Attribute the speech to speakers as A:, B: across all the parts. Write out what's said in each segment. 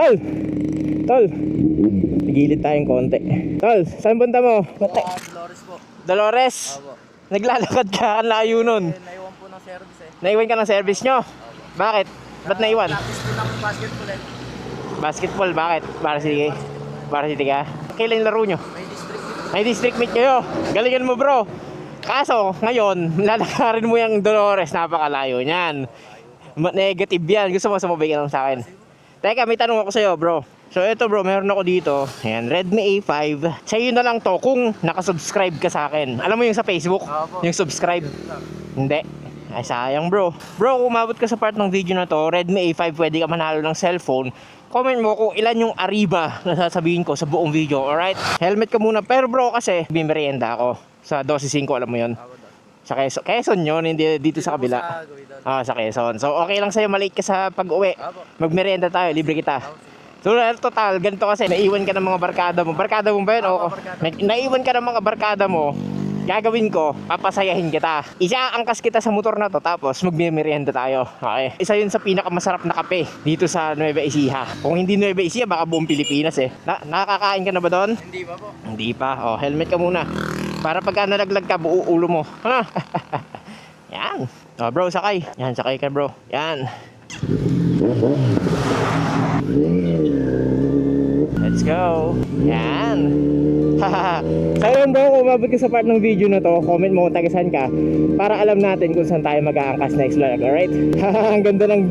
A: Tol! Tol! Nagilid tayong konti. Tol, saan punta mo?
B: Dolores po.
A: Dolores?
B: Opo.
A: Naglalakad ka, ang layo nun.
B: Naiwan po ng service eh.
A: Naiwan ka ng service nyo? Bakit? Ba't naiwan?
B: Practice po ng basketball eh.
A: Basketball, bakit? Para City ka? Kailan yung laro nyo?
B: May district dito.
A: May district meet kayo. Galingan mo bro. Kaso, ngayon, lalakarin mo yung Dolores, napakalayo niyan. Negative yan. Gusto mo sumabay ka lang sa akin? Teka, may tanong ako sa'yo bro. So ito bro, meron ako dito. Ayan, Redmi A5. Sa'yo na lang to kung nakasubscribe ka sa akin. Alam mo yung sa Facebook?
B: Opo.
A: Yung subscribe? Hindi. Ay sayang bro. Bro, kung umabot ka sa part ng video na to, Redmi A5, pwede ka manalo ng cellphone. Comment mo kung ilan yung Arriba na sasabihin ko sa buong video, alright? Helmet ka muna. Pero bro, kasi bimerienda ako. Sa 12.5, alam mo yun? Sa Quezon yun, hindi dito sa kabila. Sa Quezon. So okay lang sa'yo, maliit ka sa pag-uwi. Magmerienda tayo, libre kita. So total, ganito kasi, naiwan ka ng mga barkada mo. Barkada mo ba yun? Oo. Naiwan ka ng mga barkada mo. Gagawin ko, papasayahin kita. Isaangkas kita sa motor na to, tapos magmimerienda tayo. Okay? Isa yun sa pinakamasarap na kape dito sa Nueva Ecija. Kung hindi Nueva Ecija, baka buong Pilipinas eh. Nakakain ka na ba doon?
B: Hindi pa po.
A: Hindi pa. Oh, helmet ka muna. Para pagka nalaglag ka, buo ulo mo. Ano? Yan. Oh, bro, sakay. Yan, sakay ka bro. Yan. Let's go. Yan. So yun bro, kung umabot ka sa part ng video na to, comment mo kung taga saan ka para alam natin kung saan tayo mag-aangkas next vlog, alright? Ang ganda ng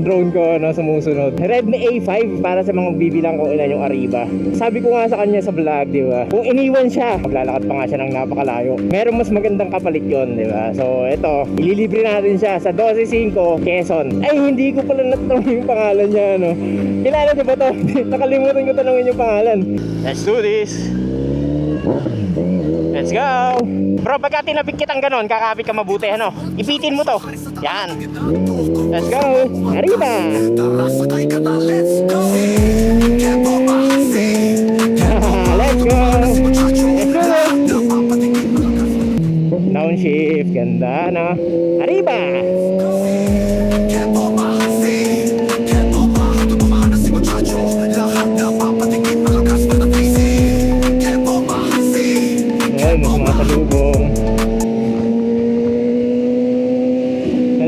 A: drone ko, no, sumusunod. Redmi A5 para sa mga bibilang kung ilan yung Arriba. Sabi ko nga sa kanya sa vlog, di ba? Kung iniwan siya, maglalakad pa nga siya ng napakalayo. Meron mas magandang kapalit yon, di ba? So ito, ililibre natin siya sa 12.5 Quezon. Ay, hindi ko pala natanong yung pangalan niya, no? Kilala niyo ba to? Nakalimutan ko tanongin yung pangalan. Let's do this. Let's go! Bro, pagka tinapik kitang ganon, kakapit ka mabuti, ano? Ipitin mo to. Yan. Let's go! Arriba! Let's go! Downshift, ganda, no? Arriba!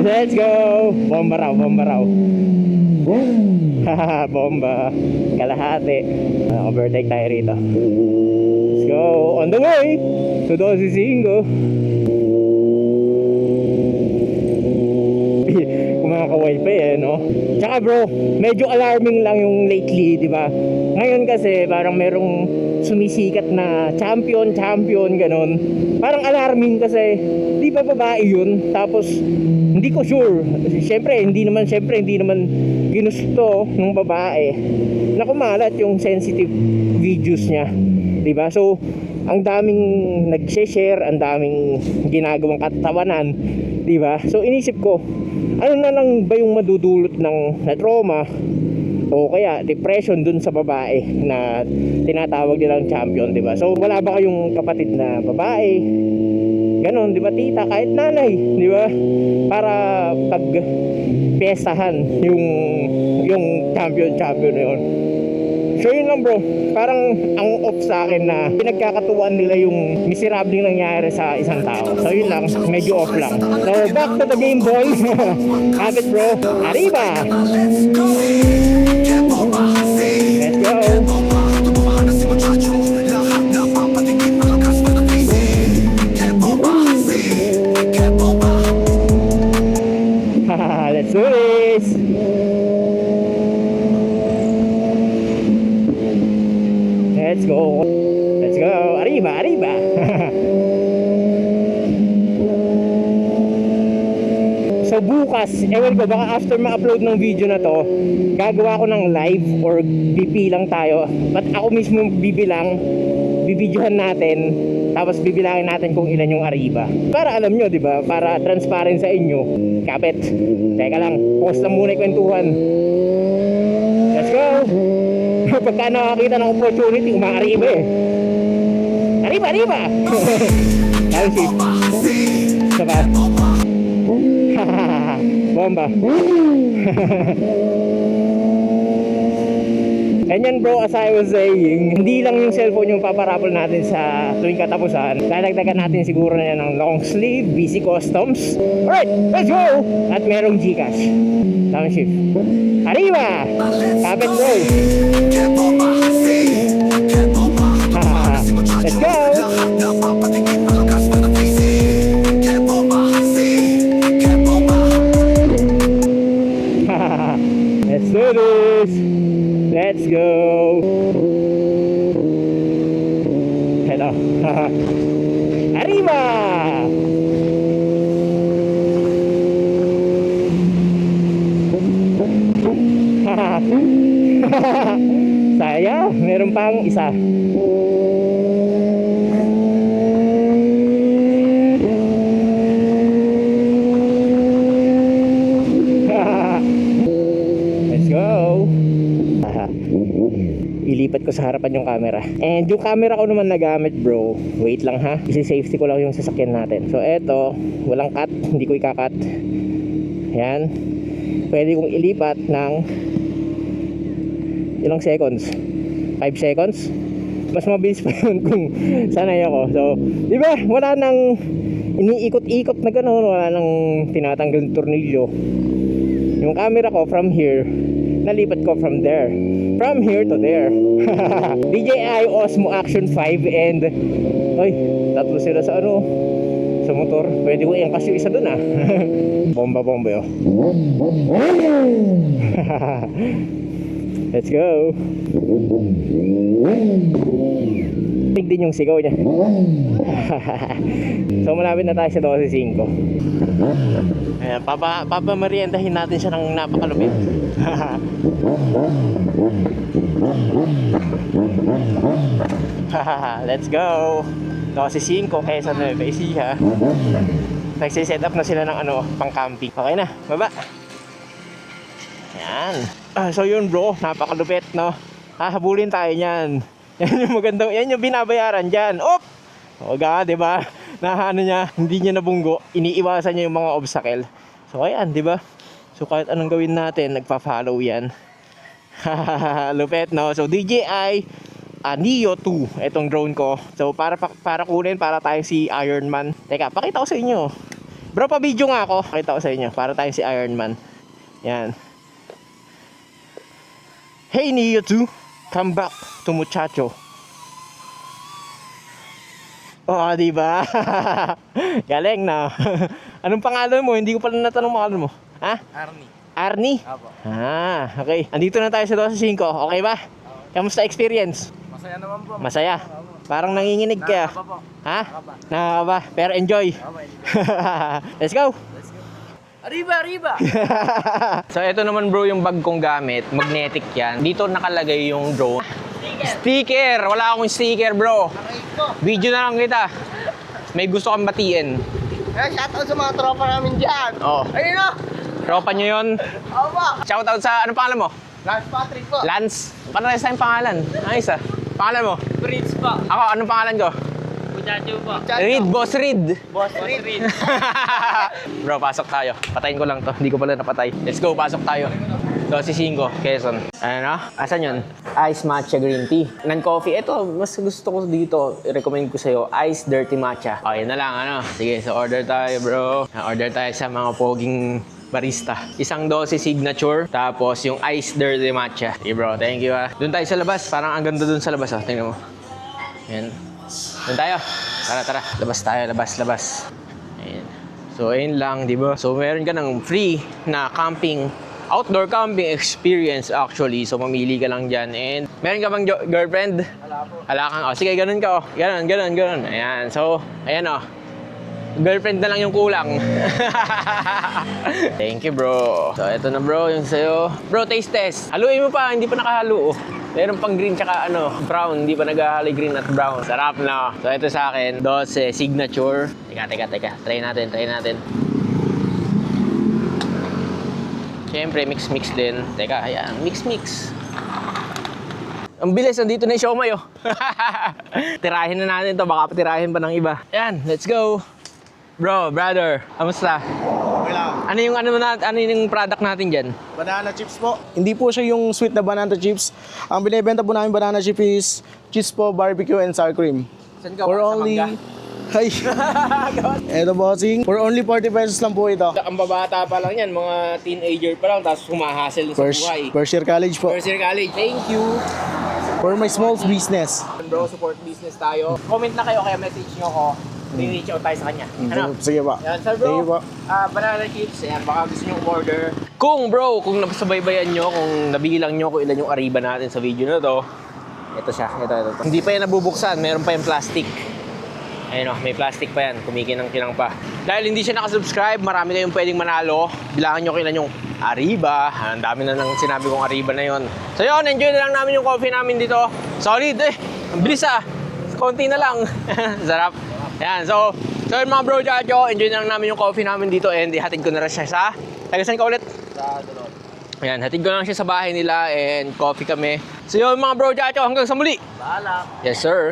A: Let's go! Bomba raw, bomba raw. Haha, bomba. Kalahati. Overtake tayo rito. Let's go! On the way! To 12.5. Kumakaway pa eh, no? Tsaka bro, medyo alarming lang yung lately, di ba? Ngayon kasi parang merong sumisikat na champion, ganon. Parang alarming kasi, di ba babae yun? Tapos, hindi ko sure. Siyempre, hindi naman ginusto ng babae na kumalat yung sensitive videos niya. Di ba? So, ang daming nag-share, ang daming ginagawang katawanan, di ba? So, inisip ko, ano na lang ba yung madudulot ng na trauma o kaya depression dun sa babae na tinatawag nilang champion, di ba? So wala ba kayong kapatid na babae? Ganon, di ba tita? Kahit nanay, di ba? Para pag piyestahan yung champion na yun. So yun lang bro, parang ang off sa akin na pinagkakatuwaan nila yung miserable nangyayari sa isang tao. So yun lang, medyo off lang. So back to the game boy. Habit bro, Arriba! Let's go! Let's do this! Let's go! Let's go! Arriba! Arriba! So bukas, ewan ko, baka after ma-upload ng video na to, gagawa ko ng live or bibilang tayo. But ako mismo bibidyohan natin, tapos bibilangin natin kung ilan yung Arriba. Para alam nyo, di ba? Para transparent sa inyo. Kapit. Teka lang, pause lang muna yung kwentuhan. Let's go! Pagka nakakita ng opportunity, uma-Arriba eh. Arriba! Arriba! Downshift. Saba. Bomba. yan bro, as I was saying, hindi lang yung cellphone yung paparapol natin sa tuwing katapusan. Dadagdagan natin siguro na yan ng long sleeve, BC Customs. Alright, let's go! At merong Gcash. Downshift. Arriba! Kapit bro! Let's go! Let's do this! Let's go! Hello! Arriba! Saya, meron pang isa. Let's go. Ilipat ko sa harapan yung camera. And yung camera ko naman nagamit bro, wait lang ha, isi-safety ko lang yung sasakyan natin. So eto, walang cut, hindi ko ikakat. Ayan, pwede kong ilipat ng ilang seconds, 5 seconds. Mas mabilis pa yun kung sanay ako. So di ba, wala nang iniikot-ikot na gano'n, wala nang tinatanggal ng tornilyo. Yung camera ko from here, nalipat ko from there, from here to there. DJI Osmo Action 5 and ay, tatlo sila sa ano, sa motor. Pwede ko i-angkas yung isa dun ah. Bomba yun. Let's go. Big din yung sigaw niya. So malapit na tayo sa 12.5. Ayan, papameriendahin natin siya ng napakalupit. Let's go. 12.5 Quezon Nueva Ecija. Nagsiset up na sila ng ano, pang camping. Okay na, baba. Ayan. So yun bro, napakalupit no. Hahabulin tayo niyan. Yan yung magandang, yan yung binabayaran dyan. Op! O ga, diba? Na ano niya, hindi niya nabunggo. Iniiwasan niya yung mga obstacle. So ayan, diba? So kahit anong gawin natin, nagpa-follow yan. Lupet no. So DJI Neo 2, itong drone ko. So para kunin, para tayo si Iron Man. Teka, pakita ko sa inyo. Bro, pa-video nga ako. Pakita ko sa inyo, para tayo si Iron Man. Yan. Hey Neo 2, come back to muchacho. Oh, di ba? Galing na. Anong pangalan mo? Hindi ko pala natanong pangalan mo. Ha?
B: Arnie.
A: Arnie?
B: Apo.
A: Ah, okay. Andito na tayo sa 12.5. Okay ba? Kamusta experience?
B: Masaya naman po.
A: Masaya. Parang nanginginig ka.
B: Nakakaba po.
A: Ha? Nakakaba. Pero enjoy. Let's go.
B: Let's go. Arriba!
A: So ito naman bro yung bag kong gamit. Magnetic yan. Dito nakalagay yung drone. Sticker! Wala akong sticker bro. Video na lang kita. May gusto kang batiin.
B: Shoutout sa mga tropa namin dyan.
A: Oh.
B: Ayun o!
A: Tropa nyo yun.
B: Opo!
A: Shoutout sa, ano pangalan mo?
B: Lance Patrick po.
A: Lance. Pares tayong pangalan. Ayos ah. Pangalan mo?
B: Prince po.
A: Ako, anong pangalan ko?
B: Muchacho po.
A: Reed, Boss Reed.
B: Boss Reed.
A: Bro, pasok tayo. Patayin ko lang to. Hindi ko pala napatay. Let's go, pasok tayo. 12.5, Quezon. Ano na? Asan yun? Ice Matcha Green Tea. Non-coffee. Ito, mas gusto ko dito. I-recommend ko sa'yo. Ice Dirty Matcha. Okay na lang, ano? Sige, so order tayo, bro. Order tayo sa mga poging barista. Isang dose signature, tapos yung Ice Dirty Matcha. Okay, bro. Thank you, ha. Doon tayo sa labas. Parang ang ganda doon sa labas, ha. Tingnan mo. Ayan. Doon tayo. Tara. Labas tayo, labas. Ayan. So, ayun lang, di ba? So, meron ka ng free na camping, outdoor camping experience actually. So, mamili ka lang dyan. And, meron ka bang girlfriend?
B: Wala po.
A: Wala kang, oh, sige, ganun ka, oh. Ganun. Ayan. So, ayan, oh. Girlfriend na lang yung kulang. Thank you, bro. So, eto na, bro, yung sa'yo. Bro, taste test. Haluin mo pa, hindi pa nakahalo, oh. Meron pang green tsaka brown, hindi pa naghahali green at brown. Sarap na. So ito sa akin, 12 signature. Teka. Try natin. Siyempre, mix din. Teka, ayan, mix. Ang bilis, nandito na yung siomay, oh. Tirahin na natin to, baka patirahin pa ng iba. Ayan, let's go. Bro, brother, kamusta?
B: Okay lang.
A: Ano yung product natin dyan?
C: Banana chips po. Hindi po siya yung sweet na banana chips. Ang binibenta po namin banana chip is cheese po, barbecue, and sour cream.
A: Saan ka
C: For
A: sa
C: only...
A: mangga?
C: Ay! Eto bossing. For only 40 pesos lang po ito.
A: Ang babata pa lang yan, mga teenager pa lang, tapos humahasel sa buhay.
C: First year college po.
A: First year college. Thank you.
C: For my small business.
A: Bro, support business tayo. Comment na kayo, kaya message nyo ako. Reach out tayo sa kanya. Ano?
C: Sige pa.
A: Yan, sir bro.
C: Thank you po.
A: Banana chips. Ayan, baka gusto nyo order. Kung napasabaybayan nyo, kung nabilang nyo kung ilan yung ariba natin sa video na to, ito siya. Ito. Hindi pa yan nabubuksan. Meron pa yung plastic. Ayun o, may plastic pa yan. Kumikinang-kinang pa. Dahil hindi siya nakasubscribe, marami kayong pwedeng manalo. Bilangan nyo kung ilan yung ariba. Ang dami na nang sinabi kong ariba na yon. So yun, enjoy na lang namin yung coffee namin dito. Solid eh. Ang bilis ah. Konti na lang. Sarap. Ayan, so yun mga bro, Chacho, enjoy na lang namin yung coffee namin dito and ihatid ko na rin siya sa... Tagasan ka ulit?
B: Sa Dolor.
A: Ayan, hatid ko lang siya sa bahay nila and coffee kami. So yun mga bro, Chacho, hanggang sa muli.
B: Bahala.
A: Yes sir.